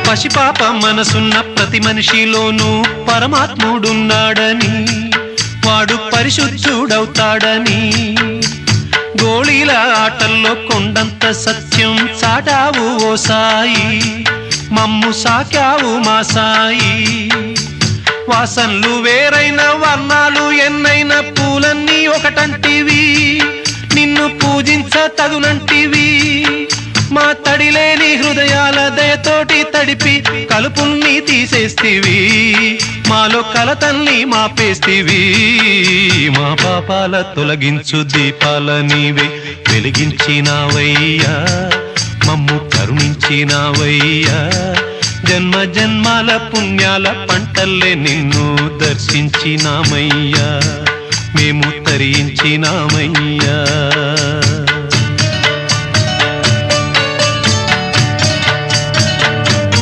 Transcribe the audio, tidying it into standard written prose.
పసిపాప మనసున్న ప్రతి మనిషిలోనూ పరమాత్ముడున్నాడని, వాడు పరిశుద్ధుడవుతాడని, గోళీల ఆటల్లో కొండంత సత్యం చాటావు ఓ సాయి, మమ్ము సాకావు మా సాయి. వాసనలు వేరైన వర్ణాలు ఎన్నైన పూలన్నీ ఒకటంటివి, నిన్ను పూజించ తగునంటివి. మా తడిలేని హృదయాల దయతోటి తడిపి కలుపుల్ని తీసేస్తివి, మాలో కలతల్ని మాపేస్తివి. మా పాపాల తొలగించు దీపాల నీవే వెలిగించినావయ్యా, మమ్ము కరుణించినావయ్యా. జన్మ జన్మాల పుణ్యాల పంటల్లే నిన్ను దర్శించినామయ్యా, మేము తరించినామయ్యా.